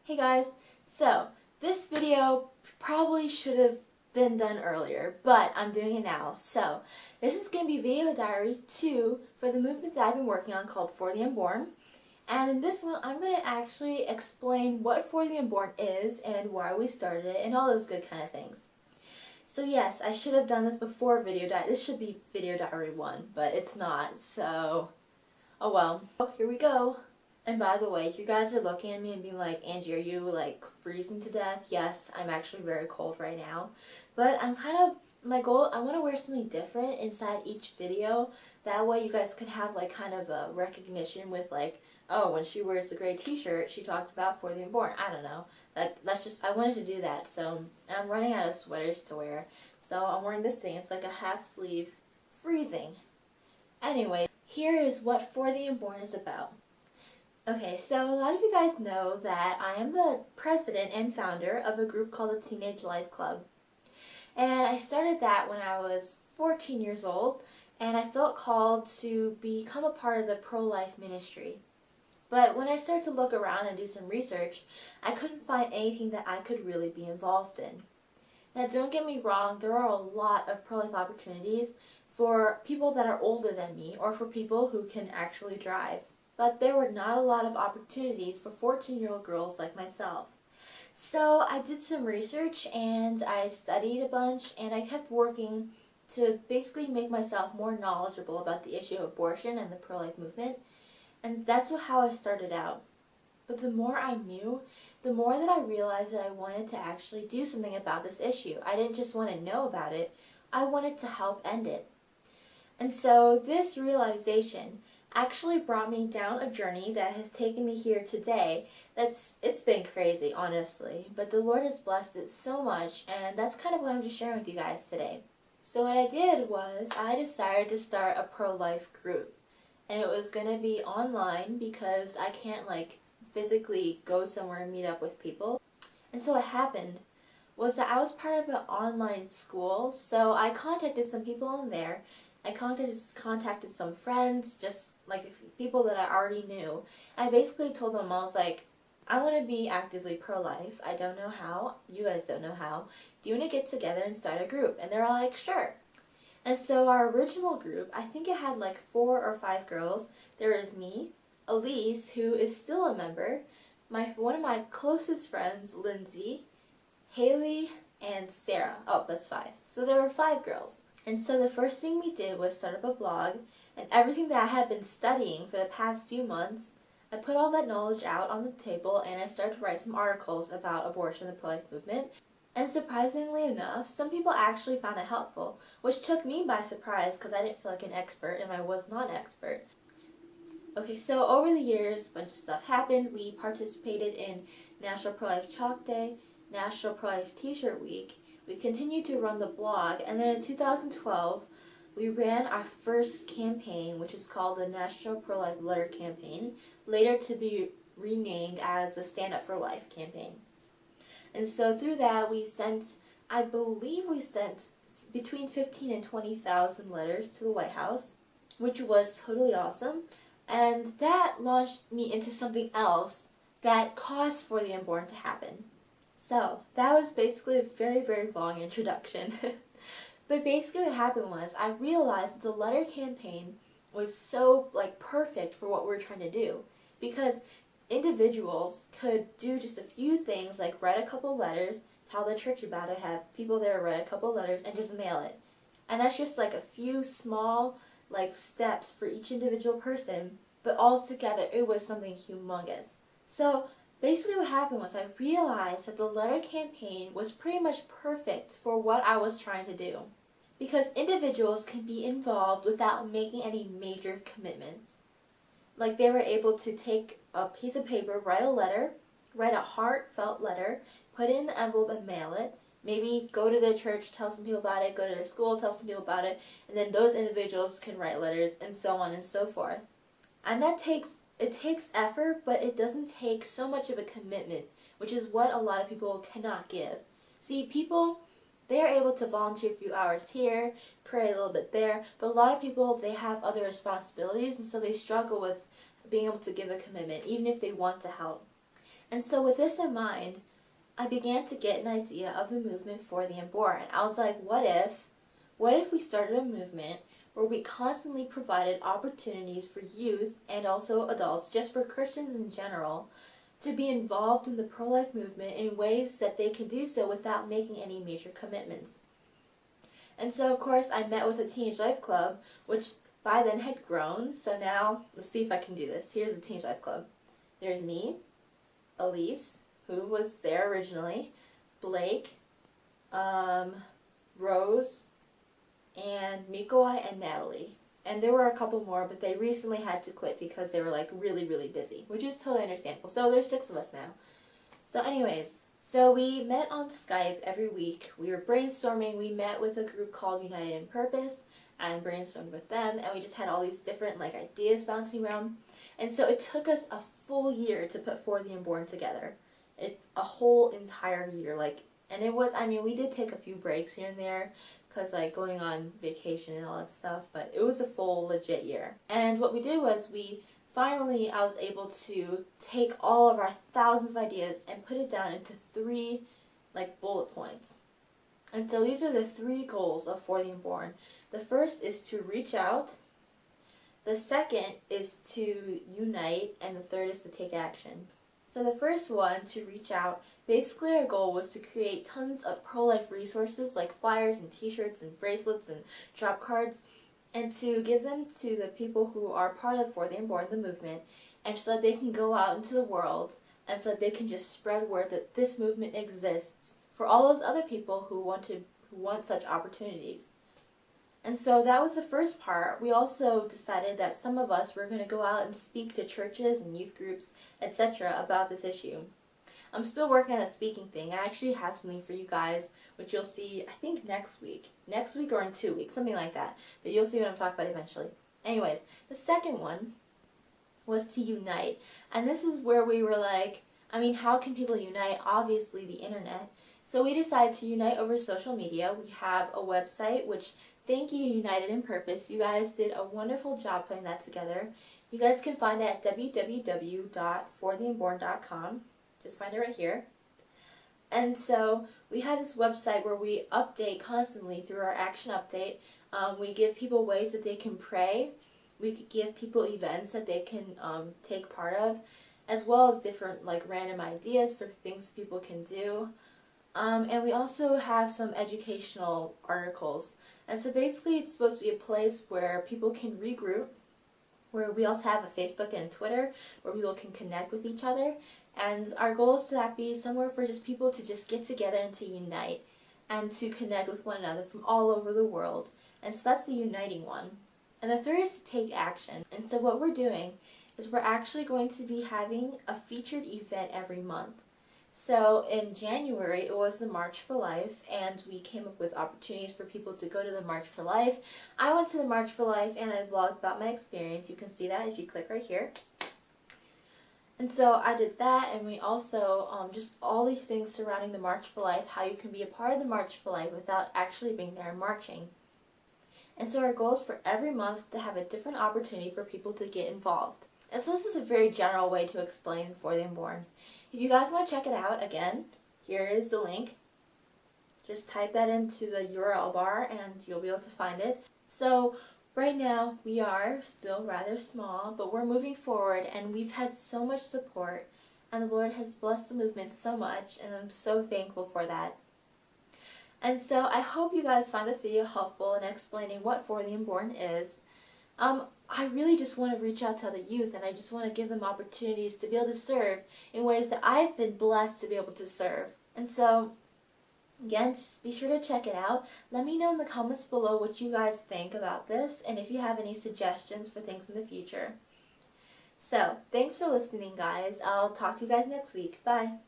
Hey guys, so this video probably should have been done earlier, but I'm doing it now. So this is going to be video diary 2 for the movement that I've been working on called For the Unborn. And in this one, I'm going to actually explain what For the Unborn is and why we started it and all those good kind of things. So yes, I should have done this before video diary. This should be video diary 1, but it's not, so oh well. Oh, here we go. And by the way, if you guys are looking at me and being like, Angie, are you like freezing to death? Yes, I'm actually very cold right now. But I'm my goal, I want to wear something different inside each video. That way you guys can have like kind of a recognition with like, oh, when she wears the gray t-shirt, she talked about For the Unborn. I don't know. I wanted to do that. So I'm running out of sweaters to wear. So I'm wearing this thing. It's like a half sleeve, freezing. Anyway, here is what For the Unborn is about. Okay, so a lot of you guys know that I am the president and founder of a group called the Teenage Life Club. And I started that when I was 14 years old, and I felt called to become a part of the pro-life ministry. But when I started to look around and do some research, I couldn't find anything that I could really be involved in. Now don't get me wrong, there are a lot of pro-life opportunities for people that are older than me or for people who can actually drive. But there were not a lot of opportunities for 14-year-old girls like myself. So I did some research and I studied a bunch and I kept working to basically make myself more knowledgeable about the issue of abortion and the pro-life movement. And that's how I started out. But the more I knew, the more that I realized that I wanted to actually do something about this issue. I didn't just want to know about it, I wanted to help end it. And so this realization actually brought me down a journey that has taken me here today. It's been crazy, honestly, but the Lord has blessed it so much, and that's kind of what I'm just sharing with you guys today. So what I did was I decided to start a pro-life group, and it was going to be online because I can't like physically go somewhere and meet up with people. And so what happened was that I was part of an online school, so I contacted some people in there. I contacted some friends, just like people that I already knew. I basically told them, I was like, I want to be actively pro-life. I don't know how. You guys don't know how. Do you want to get together and start a group? And they're all like, sure. And so our original group, I think it had like 4 or 5 girls. There was me, Elise, who is still a member, one of my closest friends, Lindsay, Haley, and Sarah. Oh, that's 5. So there were 5 girls. And so the first thing we did was start up a blog, and everything that I had been studying for the past few months, I put all that knowledge out on the table and I started to write some articles about abortion and the pro-life movement. And surprisingly enough, some people actually found it helpful, which took me by surprise because I didn't feel like an expert and I was not an expert. Okay, so over the years, a bunch of stuff happened. We participated in National Pro-Life Chalk Day, National Pro-Life T-shirt Week. We continued to run the blog, and then in 2012, we ran our first campaign, which is called the National Pro-Life Letter Campaign, later to be renamed as the Stand Up for Life campaign. And so through that, I believe we sent between 15 and 20,000 letters to the White House, which was totally awesome. And that launched me into something else that caused For the Unborn to happen. So that was basically a very, very long introduction. But basically what happened was I realized that the letter campaign was so like perfect for what we were trying to do, because individuals could do just a few things like write a couple letters, tell the church about it, have people there write a couple letters, and just mail it. And that's just like a few small like steps for each individual person, but all together it was something humongous. So basically what happened was I realized that the letter campaign was pretty much perfect for what I was trying to do, because individuals can be involved without making any major commitments. Like they were able to take a piece of paper, write a letter, write a heartfelt letter, put it in the envelope and mail it, maybe go to their church, tell some people about it, go to their school, tell some people about it, and then those individuals can write letters and so on and so forth. And it takes effort, but it doesn't take so much of a commitment, which is what a lot of people cannot give. See, people, they are able to volunteer a few hours here, pray a little bit there, but a lot of people, they have other responsibilities, and so they struggle with being able to give a commitment, even if they want to help. And so with this in mind, I began to get an idea of the movement for the Unborn. I was like, what if we started a movement where we constantly provided opportunities for youth and also adults, just for Christians in general, to be involved in the pro-life movement in ways that they could do so without making any major commitments. And so, of course, I met with the Teenage Life Club, which by then had grown. So now, let's see if I can do this. Here's the Teenage Life Club. There's me, Elise, who was there originally, Blake, Rose, and Mikoi and Natalie. And there were a couple more, but they recently had to quit because they were like really, really busy, which is totally understandable. So there's 6 of us now. So anyways, so we met on Skype every week. We were brainstorming. We met with a group called United in Purpose and brainstormed with them, and we just had all these different like ideas bouncing around. And so it took us a full year to put For the Unborn together. A whole entire year, and it was, I mean, we did take a few breaks here and there, because like going on vacation and all that stuff, but it was a full legit year. And what we did was I was able to take all of our thousands of ideas and put it down into 3 like bullet points. And so these are the 3 goals of For the Unborn. The first is to reach out, the second is to unite, and the third is to take action. So the first one, to reach out, basically our goal was to create tons of pro-life resources like flyers and t-shirts and bracelets and drop cards, and to give them to the people who are part of For the Unborn, the movement, and so that they can go out into the world and so that they can just spread word that this movement exists for all those other people who want such opportunities. And so that was the first part. We also decided that some of us were going to go out and speak to churches and youth groups, etc. about this issue. I'm still working on a speaking thing. I actually have something for you guys, which you'll see, I think, next week or in 2 weeks, something like that. But you'll see what I'm talking about eventually. Anyways, the second one was to unite. And this is where we were like, I mean, how can people unite? Obviously, the internet. So we decided to unite over social media. We have a website, which, thank you, United in Purpose. You guys did a wonderful job putting that together. You guys can find it at www.fortheunborn.com. Just find it right here. And so we have this website where we update constantly through our action update. We give people ways that they can pray. We could give people events that they can take part of, as well as different like random ideas for things people can do. And we also have some educational articles. And so basically it's supposed to be a place where people can regroup, where we also have a Facebook and Twitter where people can connect with each other. And our goal is to that be somewhere for just people to just get together and to unite and to connect with one another from all over the world. And so that's the uniting one. And the third is to take action. And so what we're doing is we're actually going to be having a featured event every month. So in January, it was the March for Life, and we came up with opportunities for people to go to the March for Life. I went to the March for Life, and I vlogged about my experience. You can see that if you click right here. And so I did that, and we also, just all these things surrounding the March for Life, how you can be a part of the March for Life without actually being there and marching. And so our goal is for every month to have a different opportunity for people to get involved. And so this is a very general way to explain For the Unborn. If you guys want to check it out, again, here is the link. Just type that into the URL bar and you'll be able to find it. So right now we are still rather small, but we're moving forward and we've had so much support and the Lord has blessed the movement so much, and I'm so thankful for that. And so I hope you guys find this video helpful in explaining what For the Unborn is. I really just want to reach out to the youth, and I just want to give them opportunities to be able to serve in ways that I've been blessed to be able to serve. And so, again, just be sure to check it out. Let me know in the comments below what you guys think about this, and if you have any suggestions for things in the future. So, thanks for listening, guys. I'll talk to you guys next week. Bye.